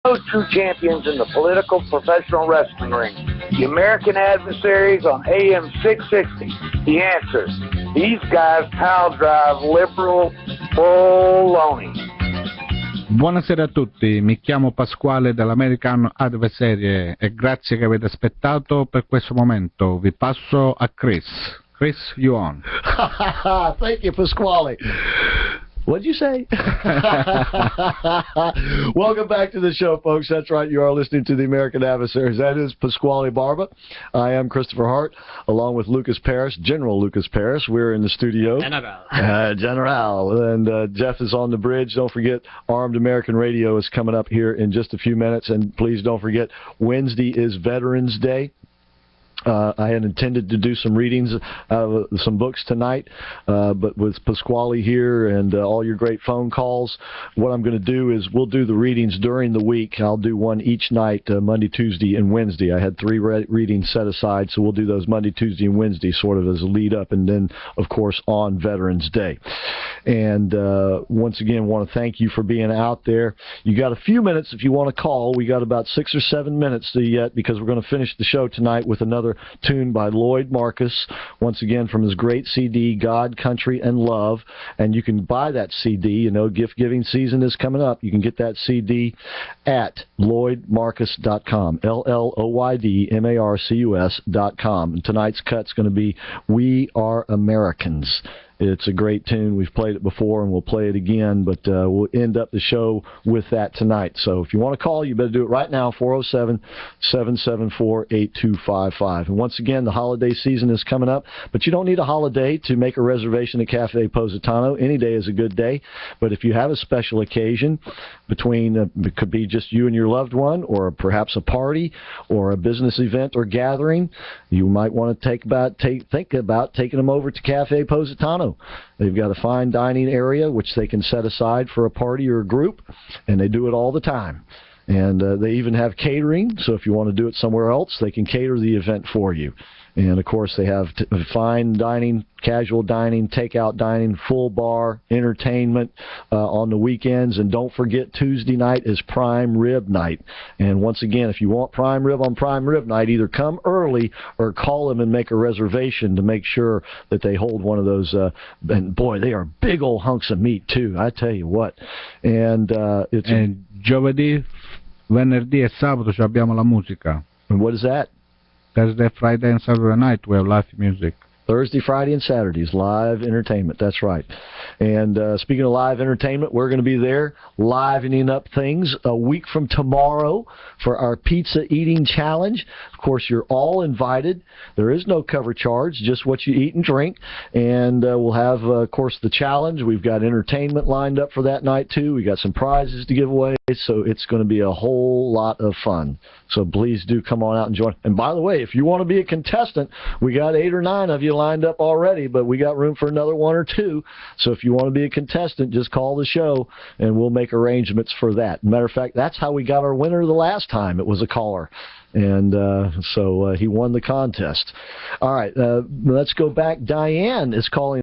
No true champions in the political professional wrestling ring. The American Adversaries on AM 660. The Answer. These guys pile drive liberal baloney. Buonasera a tutti, mi chiamo Pasquale dell'American Adversaries e grazie che avete aspettato per questo momento. Vi passo a Chris. Chris, you on. Thank you, Pasquale. What'd you say? Welcome back to the show, folks. That's right. You are listening to the American Adversaries. That is Pasquale Barba. I am Christopher Hart, along with Lucas Paris, General Lucas Paris. We're in the studio. General. And Jeff is on the bridge. Don't forget, Armed American Radio is coming up here in just a few minutes. And please don't forget, Wednesday is Veterans Day. I had intended to do some readings of some books tonight, but with Pasquale here and all your great phone calls, what I'm going to do is we'll do the readings during the week. I'll do one each night, Monday, Tuesday, and Wednesday. I had 3 readings set aside, so we'll do those Monday, Tuesday, and Wednesday sort of as a lead up, and then, of course, on Veterans Day. And once again, want to thank you for being out there. You got a few minutes if you want to call. We got about 6 or 7 minutes yet because we're going to finish the show tonight with another tune by Lloyd Marcus, once again from his great CD, God, Country, and Love. And you can buy that CD. You know, gift-giving season is coming up. You can get that CD at LloydMarcus.com, LLOYDMARCUS.com. And tonight's cut's going to be We Are Americans. It's a great tune. We've played it before, and we'll play it again, but we'll end up the show with that tonight. So if you want to call, you better do it right now, 407-774-8255. And once again, the holiday season is coming up, but you don't need a holiday to make a reservation at Cafe Positano. Any day is a good day, but if you have a special occasion between, it could be just you and your loved one, or perhaps a party, or a business event or gathering, you might want to think about taking them over to Cafe Positano. They've got a fine dining area which they can set aside for a party or a group, and they do it all the time. And they even have catering, so if you want to do it somewhere else, they can cater the event for you. And, of course, they have fine dining, casual dining, takeout dining, full bar, entertainment on the weekends. And don't forget, Tuesday night is prime rib night. And, once again, if you want prime rib on prime rib night, either come early or call them and make a reservation to make sure that they hold one of those. And, boy, they are big old hunks of meat, too, I tell you what. And it's giovedì, venerdì e sabato abbiamo la musica. And what is that? Thursday, Friday, and Saturday night we have live music. Thursday, Friday, and Saturdays, live entertainment. That's right. And speaking of live entertainment, we're going to be there livening up things a week from tomorrow for our pizza eating challenge. Of course, you're all invited. There is no cover charge, just what you eat and drink. And we'll have, of course, the challenge. We've got entertainment lined up for that night, too. We got some prizes to give away. So it's going to be a whole lot of fun. So please do come on out and join. And by the way, if you want to be a contestant, we got 8 or 9 of you lined up already, but we got room for another 1 or 2. So if you want to be a contestant, just call the show, and we'll make arrangements for that. Matter of fact, that's how we got our winner the last time. It was a caller. And so he won the contest. All right, let's go back. Diane is calling.